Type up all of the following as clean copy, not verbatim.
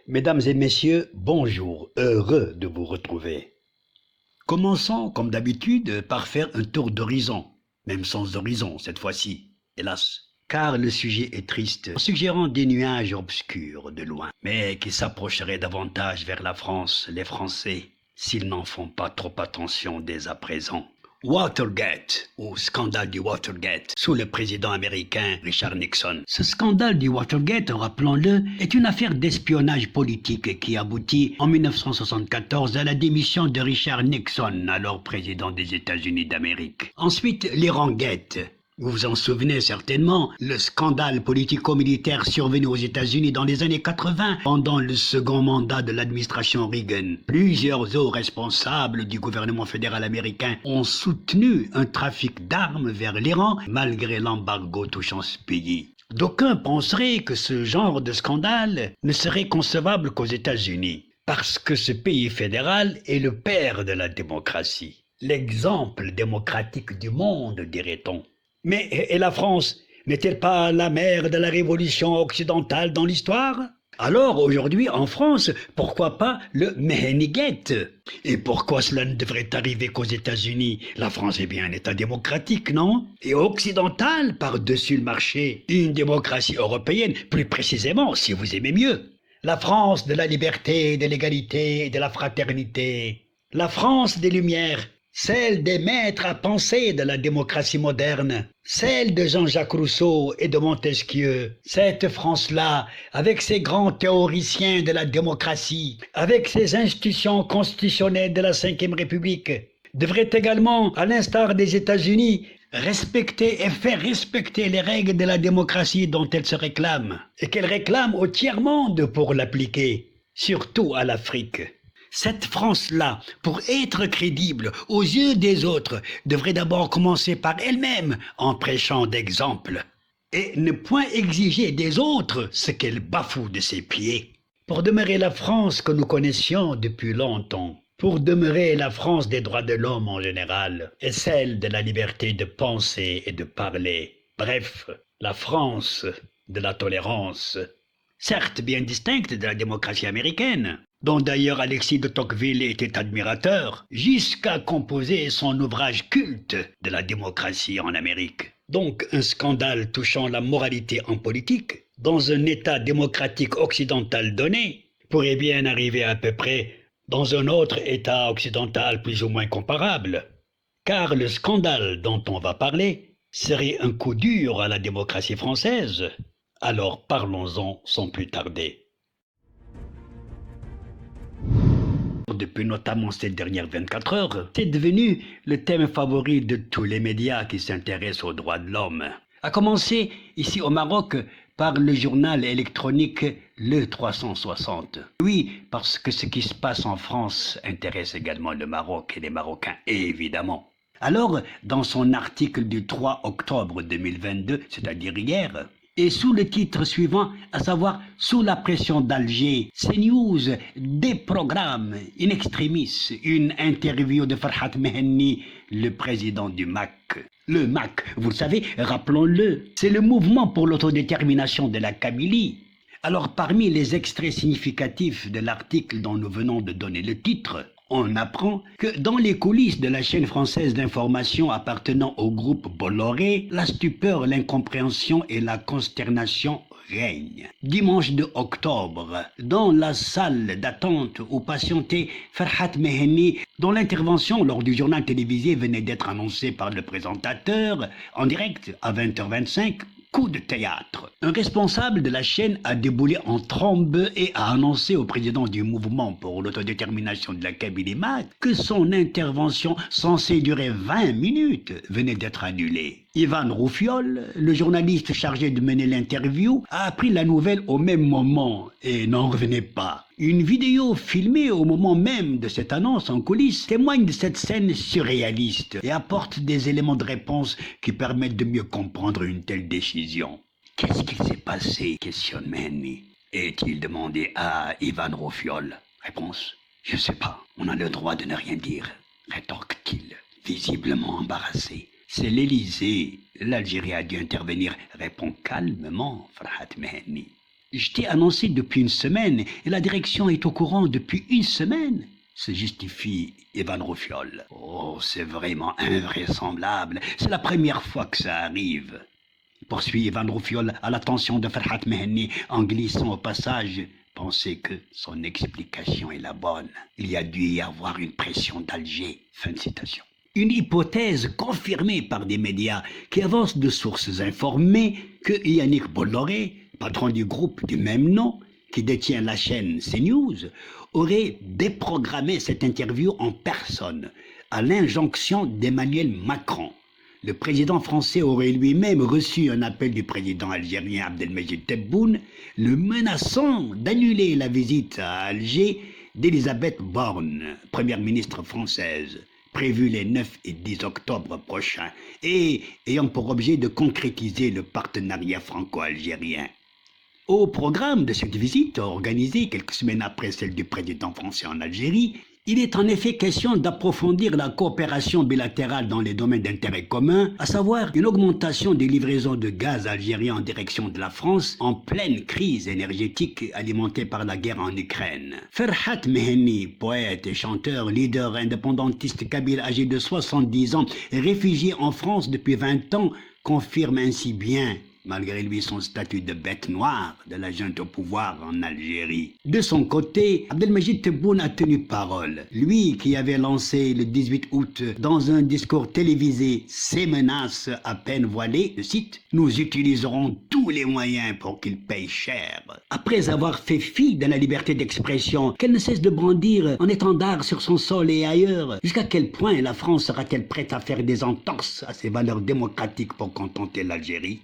Mesdames et messieurs, bonjour, heureux de vous retrouver. Commençons, comme d'habitude, par faire un tour d'horizon, même sans horizon cette fois-ci, hélas, car le sujet est triste, en suggérant des nuages obscurs de loin, mais qui s'approcheraient davantage vers la France, les Français, s'ils n'en font pas trop attention dès à présent. Watergate, ou scandale du Watergate, sous le président américain Richard Nixon. Ce scandale du Watergate, rappelons-le, est une affaire d'espionnage politique qui aboutit en 1974 à la démission de Richard Nixon, alors président des États-Unis d'Amérique. Ensuite, l'Irangate. Vous vous en souvenez certainement, le scandale politico-militaire survenu aux États-Unis dans les années 80 pendant le second mandat de l'administration Reagan. Plusieurs hauts responsables du gouvernement fédéral américain ont soutenu un trafic d'armes vers l'Iran malgré l'embargo touchant ce pays. D'aucuns penseraient que ce genre de scandale ne serait concevable qu'aux États-Unis, parce que ce pays fédéral est le père de la démocratie, l'exemple démocratique du monde, dirait-on. Mais et la France n'est-elle pas la mère de la révolution occidentale dans l'histoire? Alors aujourd'hui en France, pourquoi pas le Mehenigate? Et pourquoi cela ne devrait arriver qu'aux États-Unis? La France est bien un État démocratique, non? Et occidental par-dessus le marché. Une démocratie européenne, plus précisément, si vous aimez mieux. La France de la liberté, de l'égalité et de la fraternité. La France des Lumières. Celle des maîtres à penser de la démocratie moderne, celle de Jean-Jacques Rousseau et de Montesquieu. Cette France-là, avec ses grands théoriciens de la démocratie, avec ses institutions constitutionnelles de la Ve République, devrait également, à l'instar des États-Unis, respecter et faire respecter les règles de la démocratie dont elle se réclame, et qu'elle réclame au tiers-monde pour l'appliquer, surtout à l'Afrique. Cette France-là, pour être crédible aux yeux des autres, devrait d'abord commencer par elle-même en prêchant d'exemple, et ne point exiger des autres ce qu'elle bafoue de ses pieds. Pour demeurer la France que nous connaissions depuis longtemps, pour demeurer la France des droits de l'homme en général, et celle de la liberté de penser et de parler, bref, la France de la tolérance, certes bien distincte de la démocratie américaine, dont d'ailleurs Alexis de Tocqueville était admirateur, jusqu'à composer son ouvrage culte de la démocratie en Amérique. Donc un scandale touchant la moralité en politique, dans un État démocratique occidental donné, pourrait bien arriver à peu près dans un autre État occidental plus ou moins comparable. Car le scandale dont on va parler serait un coup dur à la démocratie française. Alors parlons-en sans plus tarder. Depuis notamment ces dernières 24 heures, c'est devenu le thème favori de tous les médias qui s'intéressent aux droits de l'homme. À commencer, ici au Maroc, par le journal électronique Le 360. Oui, parce que ce qui se passe en France intéresse également le Maroc et les Marocains, évidemment. Alors, dans son article du 3 octobre 2022, c'est-à-dire hier, et sous le titre suivant, à savoir « Sous la pression d'Alger », CNews déprogramme in extremis une interview de Farhat Mehenni, le président du MAC. Le MAC, vous le savez, rappelons-le, c'est le mouvement pour l'autodétermination de la Kabylie. Alors parmi les extraits significatifs de l'article dont nous venons de donner le titre, on apprend que dans les coulisses de la chaîne française d'information appartenant au groupe Bolloré, la stupeur, l'incompréhension et la consternation règnent. Dimanche 2 octobre, dans la salle d'attente où patientait Farhat Mehenni, dont l'intervention lors du journal télévisé venait d'être annoncée par le présentateur, en direct à 20h25, coup de théâtre. Un responsable de la chaîne a déboulé en trombe et a annoncé au président du mouvement pour l'autodétermination de la Kabylie MAC que son intervention, censée durer 20 minutes, venait d'être annulée. Ivan Roufiol, le journaliste chargé de mener l'interview, a appris la nouvelle au même moment et n'en revenait pas. Une vidéo filmée au moment même de cette annonce en coulisses témoigne de cette scène surréaliste et apporte des éléments de réponse qui permettent de mieux comprendre une telle décision. Qu'est-ce qu'il s'est passé? Questionne Mehenni. Est-il demandé à Ivan Roufiol? Réponse: je sais pas, on a le droit de ne rien dire. Rétorque-t-il, visiblement embarrassé. C'est l'Élysée. L'Algérie a dû intervenir, répond calmement Farhat Mehenni. Je t'ai annoncé depuis une semaine et la direction est au courant depuis une semaine, se justifie Evan Roufiol. Oh, c'est vraiment invraisemblable. C'est la première fois que ça arrive. Poursuit Evan Roufiol à l'attention de Ferhat Mehenni en glissant au passage. Pensez que son explication est la bonne. Il y a dû y avoir une pression d'Alger. Fin de citation. Une hypothèse confirmée par des médias qui avancent de sources informées que Yannick Bolloré, patron du groupe du même nom, qui détient la chaîne CNews, aurait déprogrammé cette interview en personne, à l'injonction d'Emmanuel Macron. Le président français aurait lui-même reçu un appel du président algérien Abdelmejid Tebboune, le menaçant d'annuler la visite à Alger d'Elisabeth Borne, première ministre française, prévue les 9 et 10 octobre prochains, et ayant pour objet de concrétiser le partenariat franco-algérien. Au programme de cette visite, organisée quelques semaines après celle du président français en Algérie, il est en effet question d'approfondir la coopération bilatérale dans les domaines d'intérêt commun, à savoir une augmentation des livraisons de gaz algérien en direction de la France en pleine crise énergétique alimentée par la guerre en Ukraine. Ferhat Mehenni, poète et chanteur, leader indépendantiste kabyle âgé de 70 ans et réfugié en France depuis 20 ans, confirme ainsi bien, malgré lui son statut de bête noire de la junte au pouvoir en Algérie. De son côté, Abdelmejid Tebboune a tenu parole. Lui qui avait lancé le 18 août dans un discours télévisé ses menaces à peine voilées, je cite, « Nous utiliserons tous les moyens pour qu'il paye cher ». Après avoir fait fi de la liberté d'expression qu'elle ne cesse de brandir en étendard sur son sol et ailleurs, jusqu'à quel point la France sera-t-elle prête à faire des entorses à ses valeurs démocratiques pour contenter l'Algérie?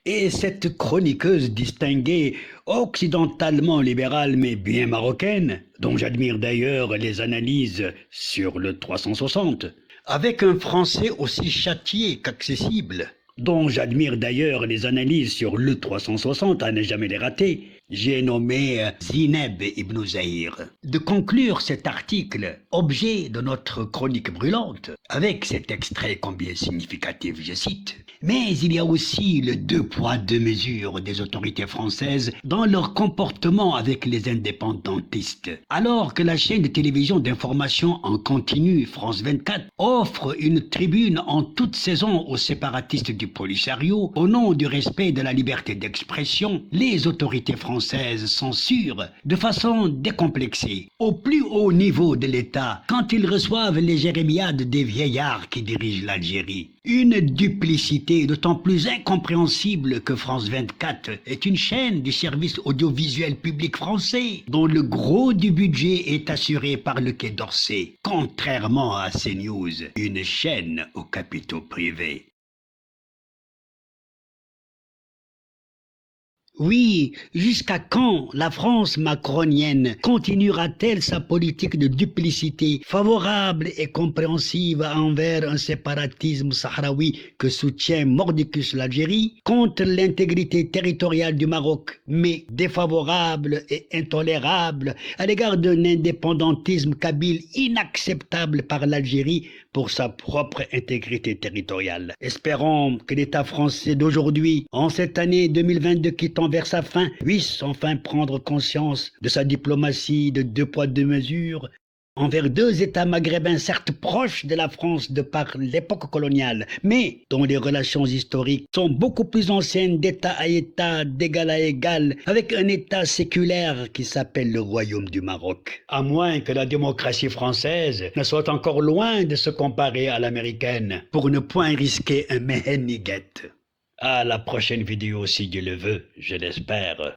Et cette chroniqueuse distinguée, occidentalement libérale mais bien marocaine, dont j'admire d'ailleurs les analyses sur le 360, avec un français aussi châtié qu'accessible, dont j'admire d'ailleurs les analyses sur le 360 à ne jamais les rater, j'ai nommé Zineb Ibn Zahir. De conclure cet article, objet de notre chronique brûlante, avec cet extrait combien significatif, je cite, « Mais il y a aussi le deux poids deux mesures des autorités françaises dans leur comportement avec les indépendantistes. Alors que la chaîne de télévision d'information en continu France 24 offre une tribune en toute saison aux séparatistes du Polisario, au nom du respect de la liberté d'expression, les autorités françaises censurent de façon décomplexée, au plus haut niveau de l'État, quand ils reçoivent les jérémiades des vieillards qui dirigent l'Algérie. Une duplicité d'autant plus incompréhensible que France 24 est une chaîne du service audiovisuel public français, dont le gros du budget est assuré par le Quai d'Orsay, contrairement à CNews, une chaîne aux capitaux privés. Oui, jusqu'à quand la France macronienne continuera-t-elle sa politique de duplicité favorable et compréhensive envers un séparatisme sahraoui que soutient mordicus l'Algérie, contre l'intégrité territoriale du Maroc, mais défavorable et intolérable à l'égard d'un indépendantisme kabyle inacceptable par l'Algérie pour sa propre intégrité territoriale. Espérons que l'État français d'aujourd'hui, en cette année 2022 qui tend vers sa fin, puisse enfin prendre conscience de sa diplomatie de deux poids deux mesures envers deux États maghrébins certes proches de la France de par l'époque coloniale, mais dont les relations historiques sont beaucoup plus anciennes d'État à État, d'égal à égal, avec un État séculaire qui s'appelle le Royaume du Maroc. À moins que la démocratie française ne soit encore loin de se comparer à l'américaine, pour ne point risquer un Mehenniget. À la prochaine vidéo si Dieu le veut, je l'espère.